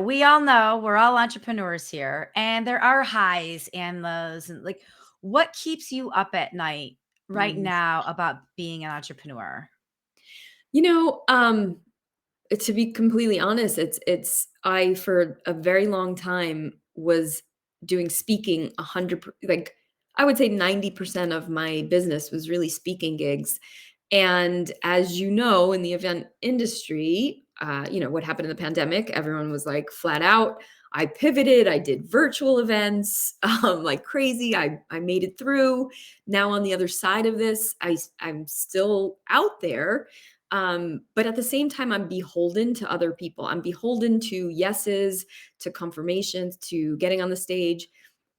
we all know we're all entrepreneurs here, and there are highs and lows, and, like, what keeps you up at night right Mhm. now about being an entrepreneur? You know, to be completely honest, it's I for a very long time was doing speaking 100 like I would say 90% of my business was really speaking gigs. And as you know, in the event industry, what happened in the pandemic, everyone was like flat out. I pivoted, I did virtual events like crazy. I made it through. Now on the other side of this, I'm still out there, but at the same time, I'm beholden to other people. I'm beholden to yeses, to confirmations, to getting on the stage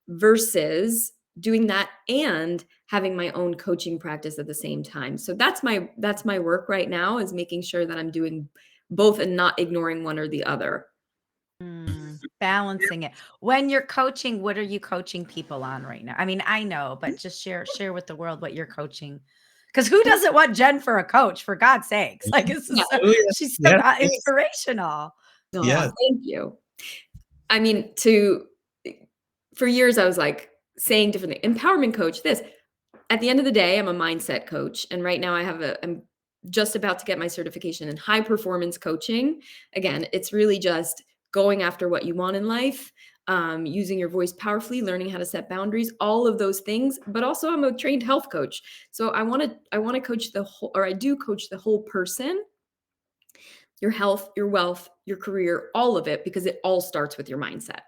versus doing that and having my own coaching practice at the same time. So that's my work right now is making sure that I'm doing both and not ignoring one or the other. Balancing it. When you're coaching, what are you coaching people on right now? I mean, I know, but just share with the world what you're coaching. Because who doesn't want Jen for a coach, for God's sakes? Like, this Yeah. is so Hallelujah. she's so Yes, yes, inspirational. Oh, yes. thank you. I mean, for years I was like saying different things. Empowerment coach, this. At the end of the day, I'm a mindset coach. And right now I'm just about to get my certification in high performance coaching. Again, it's really just going after what you want in life, using your voice powerfully, learning how to set boundaries, all of those things. But also I'm a trained health coach. So I want to coach the whole, or I do coach the whole person, your health, your wealth, your career, all of it, because it all starts with your mindset.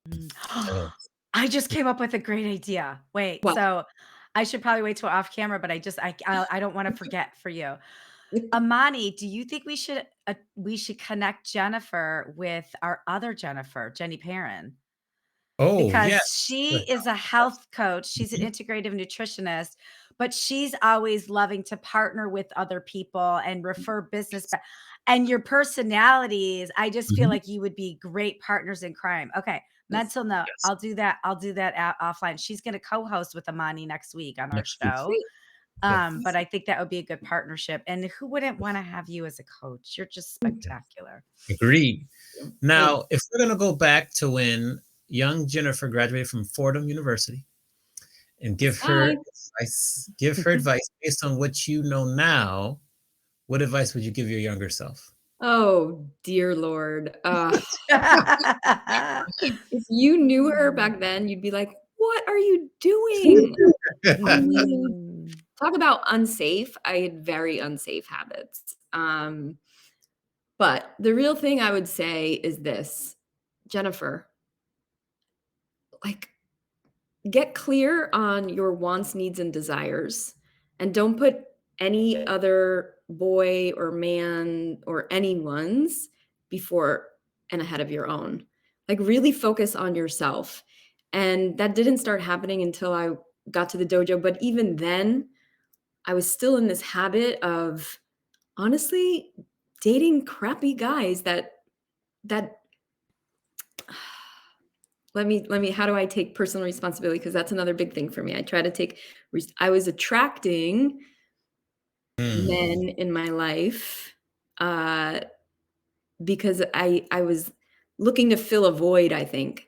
Mm. Yes. I just came up with a great idea. Wait, Well, so I should probably wait till off camera, but I don't want to forget for you. Amani, do you think we should connect Jennifer with our other Jennifer, Jenny Perrin? Oh, Because yes. she Good. is a health coach, she's an Mhm. integrative nutritionist, but she's always loving to partner with other people and refer business ba and your personalities, I just feel Mhm. like you would be great partners in crime. Okay, Yes. mental note, Yes. I'll do that offline. She's gonna co-host with Amani next week on our Next week. show, Great. Yes. but I think that would be a good partnership, and who wouldn't wanna have you as a coach? You're just Yes. spectacular. Agreed. Thanks. Now, if we're gonna go back to when young Jennifer graduated from Fordham University and Bye. give her advice based on what you know now, what advice would you give your younger self? Oh, dear Lord. If you knew her back then, you'd be like, "What are you doing?" I mean, Mm. talk about unsafe. I had very unsafe habits. But the real thing I would say is this, Jennifer, like, get clear on your wants, needs, and desires, and don't put any other boy or man or anyone's before and ahead of your own. Like, really focus on yourself. And that didn't start happening until I got to the dojo. But even then, I was still in this habit of honestly dating crappy guys that let me how do I take personal responsibility? Because that's another big thing for me. I try to take I was attracting Mm. men in my life uh because I was looking to fill a void, I think,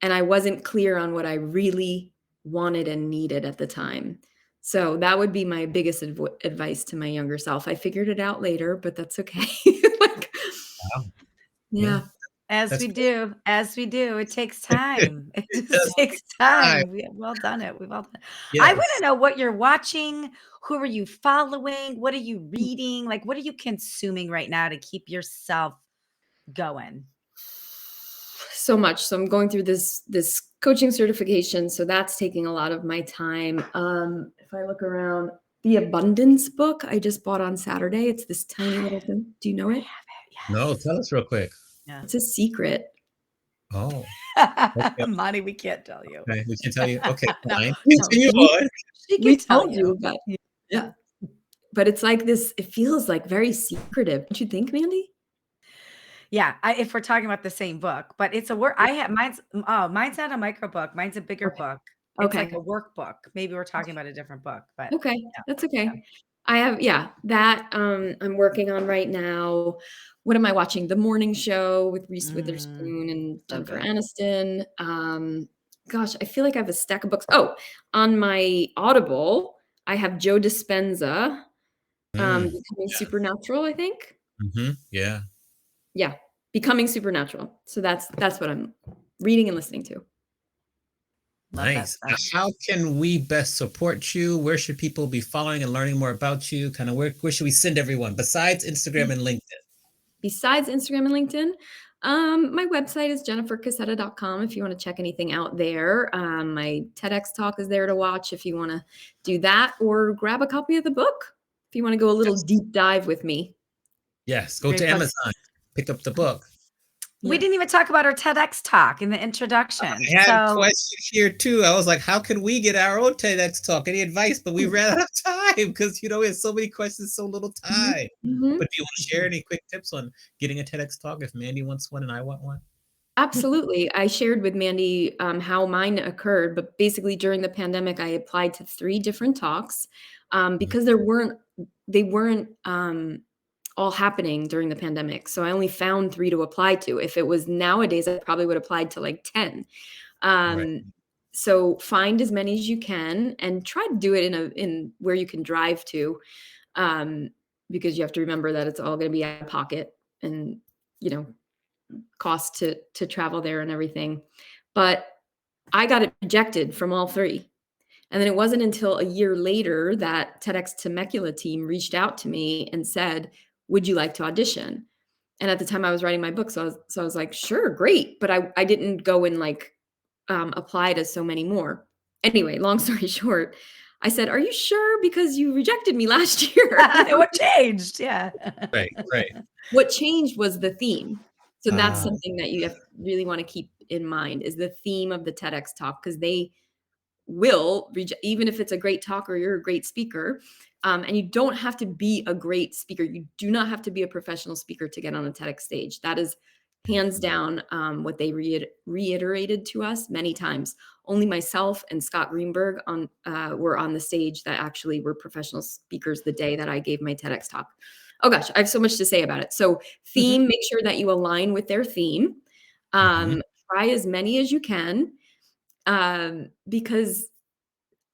and I wasn't clear on what I really wanted and needed at the time. So that would be my biggest advice to my younger self. I figured it out later, but that's okay. Like, Wow. Yeah, yeah. As that's we great. do, as we do. It takes time. It It just does takes take time. time. We have well done it. We've all done. I wanna Yes. know what you're watching. Who are you following? What are you reading? Like, what are you consuming right now to keep yourself going? So much. So I'm going through this coaching certification, so that's taking a lot of my time. If I look around, the Abundance book I just bought on Saturday. It's this tiny little thing. Do you know I it? have it, No, yes. tell us real quick. Yeah. It's a secret. Oh, okay, Monty, we can't tell you. okay. We can tell you. Okay, No, fine. no, Continue We on. she can we tell told you you. about it. Yeah. Yeah. But it's like this, it feels like very secretive. Don't you think, Mandy? Yeah, if we're talking about the same book, but it's a work I have mine's not a micro book, mine's a bigger Okay. book. It's like a Okay. workbook. Maybe we're talking about a different book, but Okay, yeah, that's yeah. okay. I have yeah, that, I'm working on right now. What am I watching? The Morning Show with Reese Mm, Witherspoon and so Jennifer good. Aniston. Gosh, I feel like I have a stack of books. Oh, on my Audible, I have Joe Dispenza, Mm, Becoming yeah. Supernatural, I think? Yeah. Yeah, Becoming Supernatural. So that's what I'm reading and listening to. Love that Nice. Now, stuff. how can we best support you? Where should people be following and learning more about you? Kind of where should we send everyone besides Instagram and LinkedIn? Besides Instagram and LinkedIn, my website is jennifercassetta.com if you want to check anything out there. My TEDx talk is there to watch if you want to do that, or grab a copy of the book if you want to go a little Yes. deep dive with me. Yes. Go to Great book. Amazon, pick up the book. We Yeah. didn't even talk about our TEDx talk in the introduction. I had So questions here too. I was like, how can we get our own TEDx talk? Any advice? But we ran out of time because we have so many questions, so little Mhm. time. Mhm. But do you want to share any quick tips on getting a TEDx talk if Mandy wants one and I want one? Absolutely. I shared with Mandy how mine occurred, but basically during the pandemic, I applied to 3 different talks Mhm. because they weren't all happening during the pandemic. So I only found 3 to apply to. If it was nowadays, I probably would applied to like 10. Right. Um, so find as many as you can and try to do it in where you can drive to, um, because you have to remember that it's all going to be out of pocket and you know cost to travel there and everything. But I got it rejected from all 3. And then it wasn't until a year later that TEDx Temecula team reached out to me and said, "Would you like to audition?" And at the time I was writing my book, so I was like, "Sure, great." But I didn't go and like apply to so many more. Anyway, long story short, I said, "Are you sure? Because you rejected me last year." What changed? Yeah. Right, right. What changed was the theme. So that's Ah, something that you really want to keep in mind is the theme of the TEDx talk because they will reject, even if it's a great talk or you're a great speaker. And you don't have to be a great speaker. You do not have to be a professional speaker to get on a TEDx stage. That is hands down what they reiterated to us many times. Only myself and Scott Greenberg were on the stage that actually were professional speakers the day that I gave my TEDx talk. Oh gosh, I have so much to say about it. So theme, make sure that you align with their theme. Try as many as you can because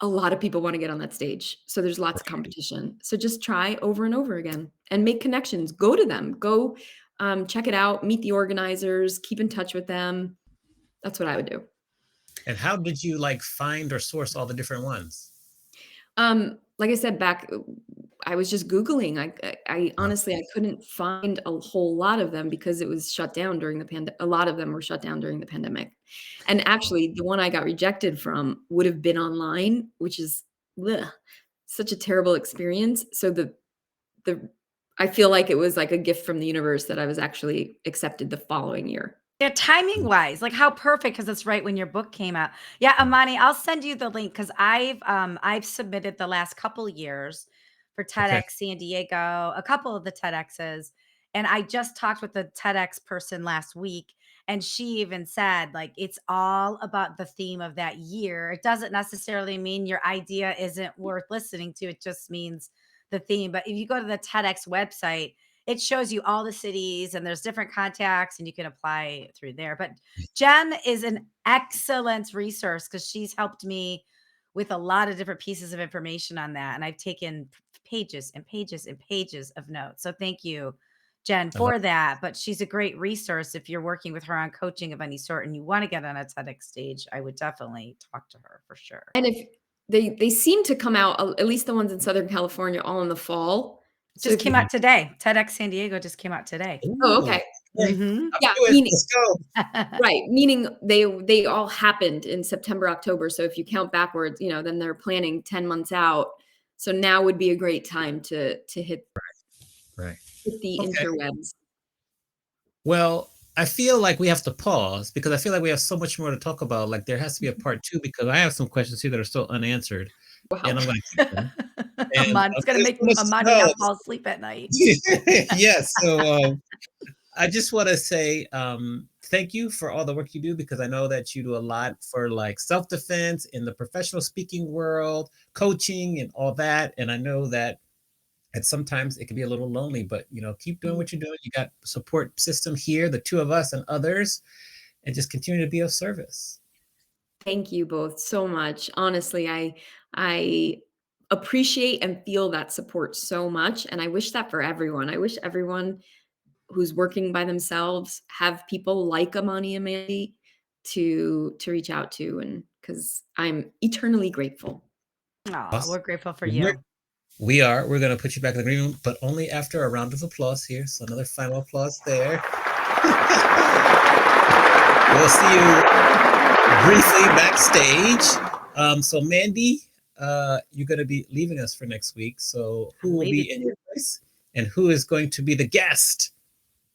a lot of people want to get on that stage. So there's lots of competition. So just try over and over again and make connections. Go to them. Go check it out. Meet the organizers. Keep in touch with them. That's what I would do. and how did you like find or source all the different ones? Like I said, I was just Googling. I honestly, I couldn't find a whole lot of them because it was shut down during the pandemic. A lot of them were shut down during the pandemic. And actually, the one I got rejected from would have been online, which is such a terrible experience. So I feel like it was like a gift from the universe that I was actually accepted the following year. Yeah, timing wise, like how perfect because it's right when your book came out. Yeah, Amani, I'll send you the link because I've submitted the last couple years for Okay. TEDx San Diego, a couple of the TEDx's, and I just talked with the TEDx person last week, and she even said like it's all about the theme of that year. It doesn't necessarily mean your idea isn't worth listening to. It just means the theme. But if you go to the TEDx website, it shows you all the cities and there's different contacts and you can apply through there. But Jen is an excellent resource because she's helped me with a lot of different pieces of information on that. And I've taken pages and pages and pages of notes. So thank you, Jen, I love for that. But she's a great resource if you're working with her on coaching of any sort and you want to get on a TEDx stage. I would definitely talk to her for sure. And if they seem to come out, at least the ones in Southern California, all in the fall. So Just if you, came out today. TEDx San Diego just came out today. oh, Ooh, okay. okay. Mhm. Yeah, Do it. meaning Let's go. right, meaning they all happened in September, October. So if you count backwards, then they're planning 10 months out. So now would be a great time to hit Right. the Okay. interwebs. Well, I feel like we have to pause because I feel like we have so much more to talk about. Like there has to be a part 2 because I have some questions here that are still unanswered, and Wow. I'm going to keep them. And It's gonna there's make so much to Amani know. not fall asleep at night. Yes. So I just want to say thank you for all the work you do because I know that you do a lot for like self-defense in the professional speaking world, coaching and all that. And I know that and sometimes it can be a little lonely, but keep doing what you're doing. You got support system here, the two of us and others, and just continue to be of service. Thank you both so much. Honestly, I appreciate and feel that support so much. And I wish that for everyone. I wish everyone who's working by themselves have people like Amani and Mandy to reach out to, and because I'm eternally grateful. Aw, Awesome. we're grateful for We're- you. We're going to put you back in the green room, but only after a round of applause here. So another final applause there. We'll see you briefly backstage. So Mandy, you're going to be leaving us for next week. So who will be in your place and who is going to be the guest?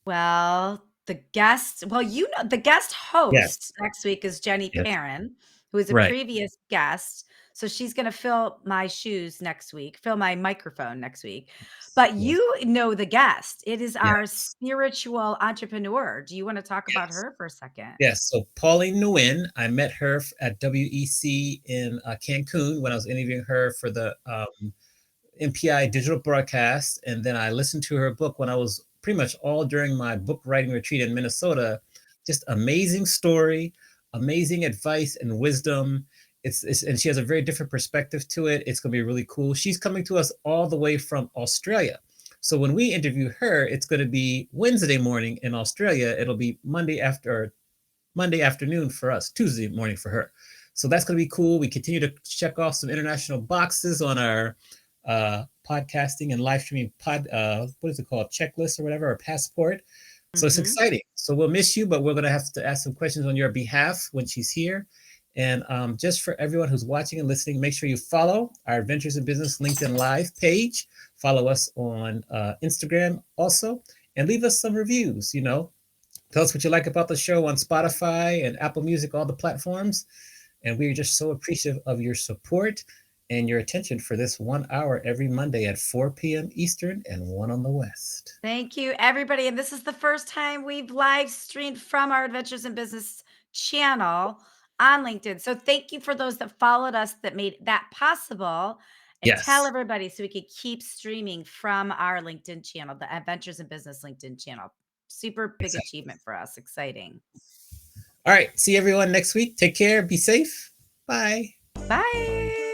Well, the guest host next week is Jenny Yes. Perrin, who is a Right. previous guest. So she's going to fill my shoes next week, fill my microphone next week. But Yes. you know the guest. It is our Yes. spiritual entrepreneur. Do you want to talk about Yes. her for a second? Yes. So Pauline Nguyen, I met her at WEC in Cancun when I was interviewing her for the MPI digital broadcast. And then I listened to her book when I was pretty much all during my book writing retreat in Minnesota. Just amazing story, amazing advice and wisdom. And she has a very different perspective to it. It's going to be really cool. She's coming to us all the way from Australia. So when we interview her, it's going to be Wednesday morning in Australia. It'll be Monday afternoon for us, Tuesday morning for her. So that's going to be cool. We continue to check off some international boxes on our podcasting and live streaming what is it called? Checklist or whatever, or passport. So it's exciting. So we'll miss you, but we're going to have to ask some questions on your behalf when she's here. And just for everyone who's watching and listening, make sure you follow our Adventures in Business LinkedIn Live page. Follow us on Instagram also, and leave us some reviews. Tell us what you like about the show on Spotify and Apple Music, all the platforms. And we're just so appreciative of your support and your attention for this 1 hour every Monday at 4 p.m. Eastern and 1 on the West. Thank you, everybody. And this is the first time we've live streamed from our Adventures in Business channel on LinkedIn. So thank you for those that followed us that made that possible. And tell Yes. everybody so we could keep streaming from our LinkedIn channel, the Adventures in Business LinkedIn channel. Super big Exactly. achievement for us. Exciting. All right. See everyone next week. Take care. Be safe. Bye. Bye.